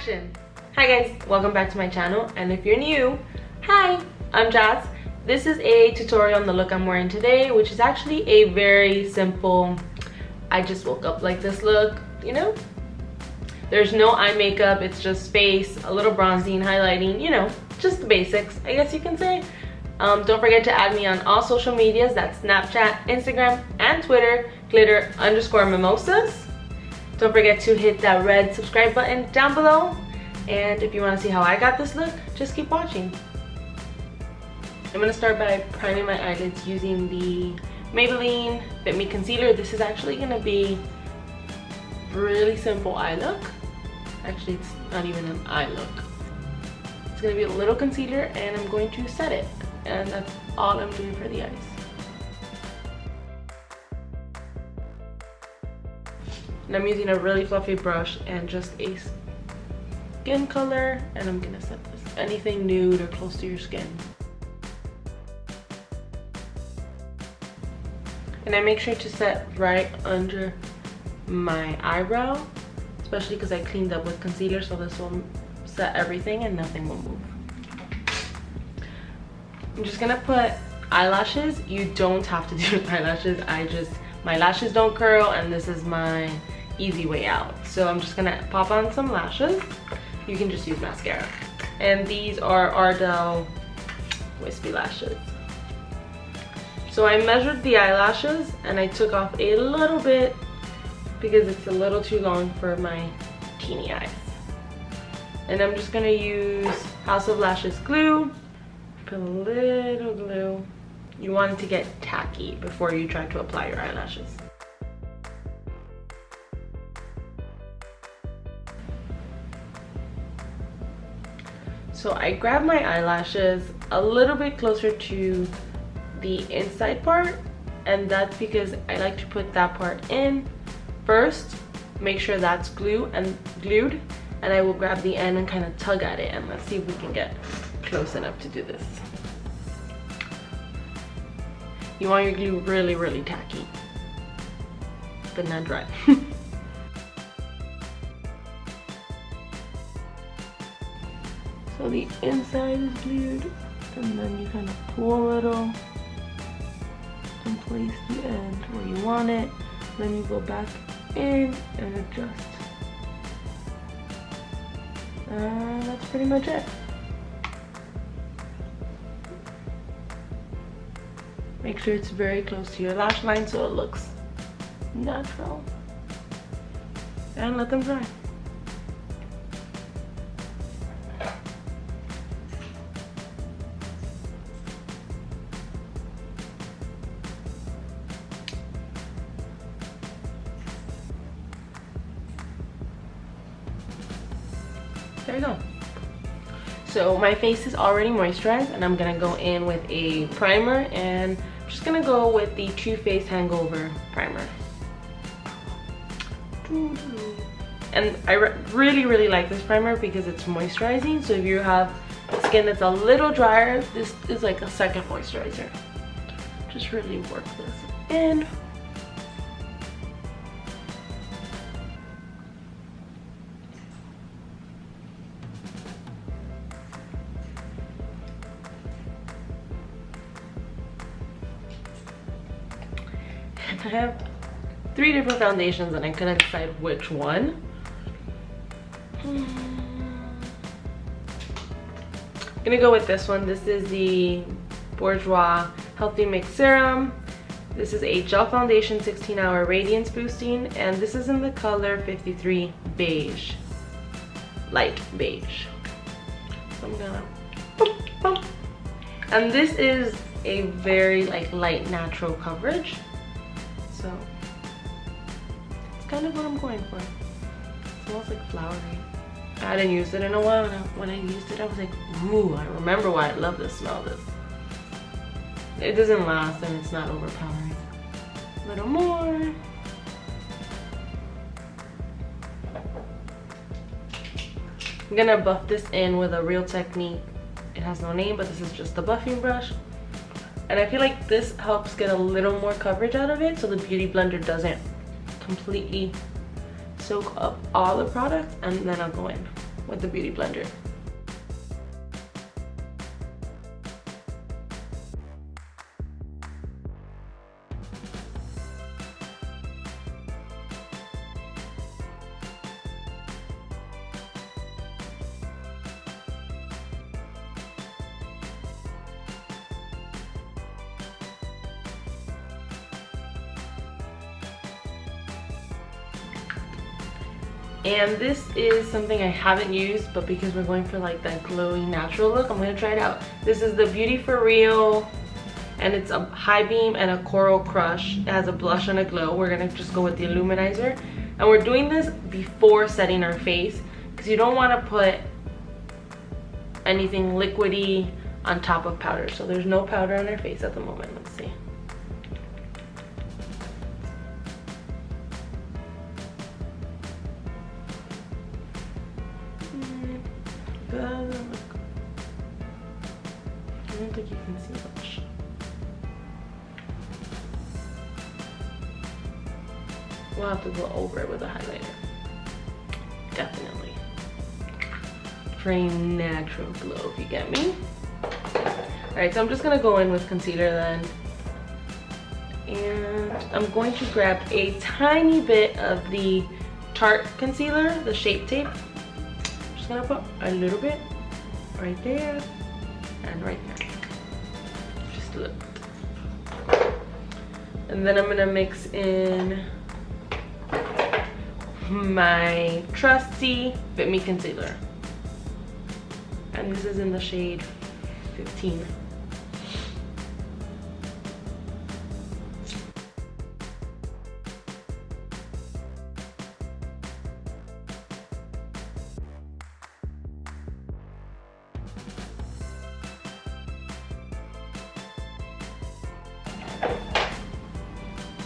Action! Hi guys, welcome back to my channel, and if you're new, hi, I'm Jazz. This is a tutorial on the look I'm wearing today, which is actually a very simple, I just woke up like this look, you know? There's no eye makeup, it's just face, a little bronzing, highlighting, you know, just the basics, I guess you can say. Don't forget to add me on all social medias, that's Snapchat, Instagram, and Twitter, glitter_mimosas. Don't forget to hit that red subscribe button down below. And if you want to see how I got this look, just keep watching. I'm going to start by priming my eyelids using the Maybelline FitMe Concealer. This is actually going to be a really simple eye look. Actually, it's not even an eye look. It's going to be a little concealer and I'm going to set it. And that's all I'm doing for the eyes. And I'm using a really fluffy brush and just a skin color, and I'm gonna set this anything nude or close to your skin. And I make sure to set right under my eyebrow, especially because I cleaned up with concealer, so this will set everything and nothing will move. I'm just gonna put eyelashes. You don't have to do eyelashes. My lashes don't curl, and this is my easy way out. So I'm just gonna pop on some lashes. You can just use mascara. And these are Ardell wispy lashes. So I measured the eyelashes and I took off a little bit because it's a little too long for my teeny eyes. And I'm just gonna use House of Lashes glue. Put a little glue. You want it to get tacky before you try to apply your eyelashes. So I grab my eyelashes a little bit closer to the inside part, and that's because I like to put that part in first, make sure that's glued, and I will grab the end and kind of tug at it, and let's see if we can get close enough to do this. You want your glue really, really tacky, but not dry. So the inside is glued, and then you kind of pull a little and place the end where you want it. Then you go back in and adjust. And that's pretty much it. Make sure it's very close to your lash line so it looks natural. And let them dry. There you go. So my face is already moisturized, and I'm gonna go in with a primer, and I'm just gonna go with the Too Faced Hangover primer. And I really like this primer because it's moisturizing. So if you have skin that's a little drier, this is like a second moisturizer. Just really work this in. I have 3 different foundations and I couldn't decide which one. I'm gonna go with this one. This is the Bourjois Healthy Mix Serum. This is a gel foundation 16-hour radiance boosting, and this is in the color 53 beige, light beige. So I'm gonna boop, boop. And this is a very like light natural coverage. So it's kind of what I'm going for. It smells like flowery. I hadn't used it in a while, and when I used it I was like, ooh, I remember why I love the smell of this. It doesn't last and it's not overpowering. A little more. I'm gonna buff this in with a Real Technique. It has no name, but this is just the buffing brush. And I feel like this helps get a little more coverage out of it, so the Beauty Blender doesn't completely soak up all the products, and then I'll go in with the Beauty Blender. And this is something I haven't used, but because we're going for like that glowy natural look, I'm gonna try it out. This is the Beauty For Real, and it's a high beam and a coral crush. It has a blush and a glow. We're gonna just go with the illuminizer, and we're doing this before setting our face because you don't want to put anything liquidy on top of powder. So there's no powder on our face at the moment. Let's see. I don't think you can see much. We'll have to go over it with a highlighter. Definitely. For a natural glow, if you get me. Alright, so I'm just gonna go in with concealer then. And I'm going to grab a tiny bit of the Tarte concealer, the Shape Tape. I'm just gonna put a little bit right there and right there. Just a little bit. And then I'm gonna mix in my trusty FitMe concealer. And this is in the shade 15.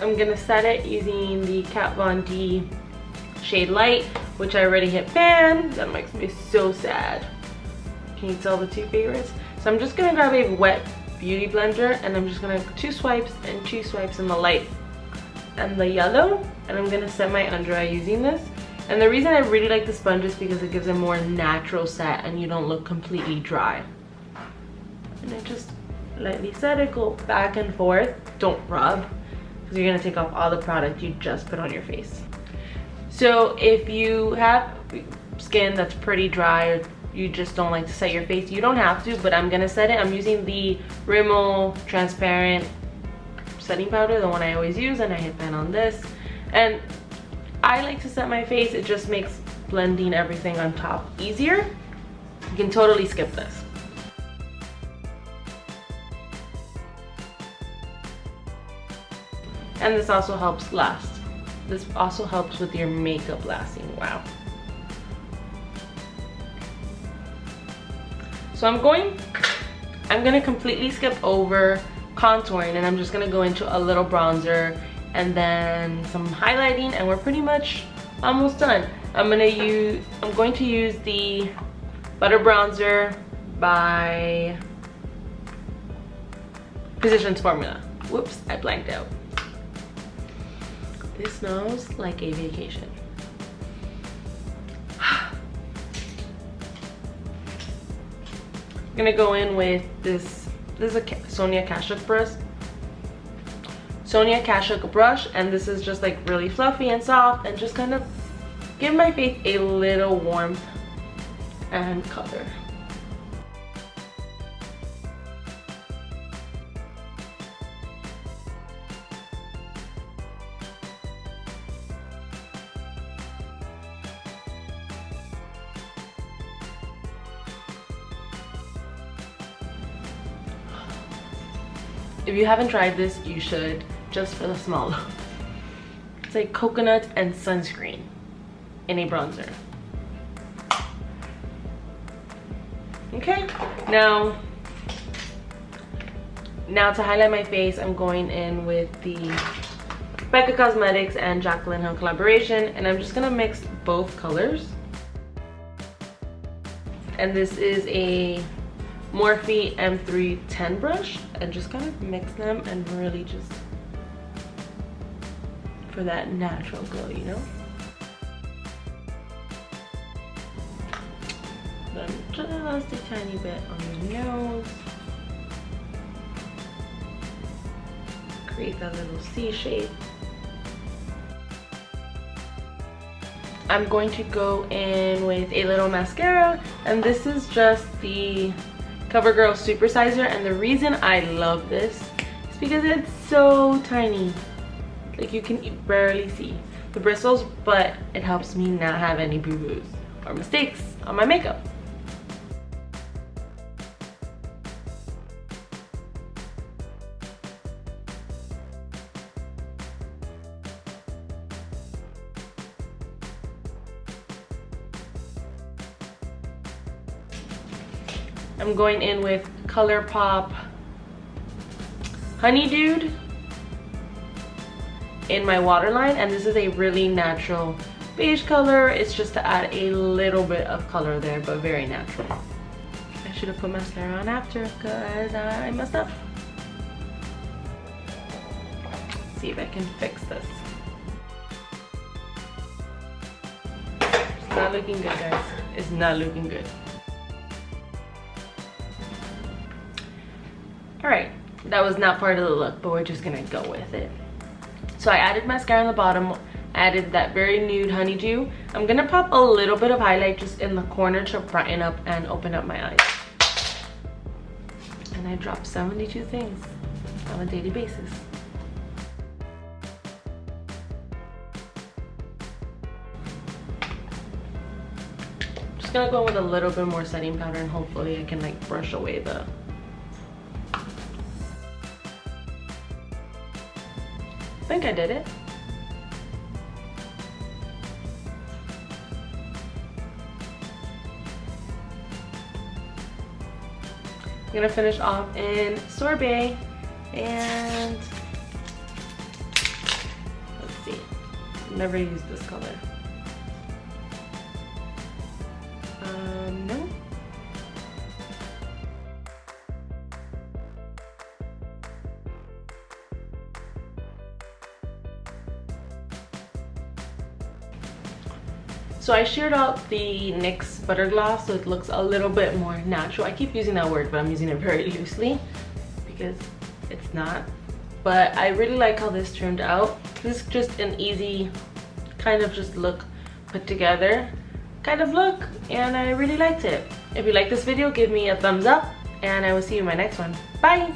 I'm gonna set it using the Kat Von D shade Light, which I already hit pan. That makes me so sad. Can you tell the two favorites? So I'm just gonna grab a wet beauty blender and I'm just gonna 2 swipes and 2 swipes in the light and the yellow, and I'm gonna set my under eye using this. And the reason I really like the sponge is because it gives a more natural set and you don't look completely dry. And I just lightly set it, go back and forth. Don't rub, because you're gonna take off all the product you just put on your face. So if you have skin that's pretty dry or you just don't like to set your face, you don't have to, but I'm gonna set it. I'm using the Rimmel transparent setting powder, the one I always use, and I hit pan on this. And I like to set my face. It just makes blending everything on top easier. You can totally skip this. And this also helps last. This also helps with your makeup lasting. Wow. So I'm gonna completely skip over contouring, and I'm just gonna go into a little bronzer and then some highlighting, and we're pretty much almost done. I'm going to use the Butter Bronzer by Physicians Formula. Whoops, I blanked out. This smells like a vacation. I'm gonna go in with this. This is a Sonia Kashuk brush, and this is just like really fluffy and soft, and just kind of give my face a little warmth and color. If you haven't tried this, you should, just for the smell look. It's like coconut and sunscreen in a bronzer. Okay, now to highlight my face, I'm going in with the Becca Cosmetics and Jaclyn collaboration, and I'm just gonna mix both colors. And this is a Morphe M310 brush, and just kind of mix them and really just for that natural glow, you know? them just a tiny bit on the nose. Create that little C shape. I'm going to go in with a little mascara, and this is just the CoverGirl SuperSizer, and the reason I love this is because it's so tiny. Like, you can barely see the bristles, but it helps me not have any boo-boos or mistakes on my makeup. I'm going in with Colourpop Honeydude in my waterline, and this is a really natural beige color. It's just to add a little bit of color there, but very natural. I should have put mascara on after because I messed up. Let's see if I can fix this. It's not looking good, guys. It's not looking good. Alright, that was not part of the look, but we're just gonna go with it. So I added mascara on the bottom, added that very nude honeydew. I'm gonna pop a little bit of highlight just in the corner to brighten up and open up my eyes. And I drop 72 things on a daily basis. Just gonna go in with a little bit more setting powder, and hopefully I can like brush away the I think I did it. I'm gonna finish off in Sorbet, and let's see. I've never used this color. No. So I sheared out the NYX Butter Gloss so it looks a little bit more natural. I keep using that word, but I'm using it very loosely because it's not. But I really like how this turned out. This is just an easy kind of just look put together kind of look, and I really liked it. If you like this video, give me a thumbs up, and I will see you in my next one. Bye!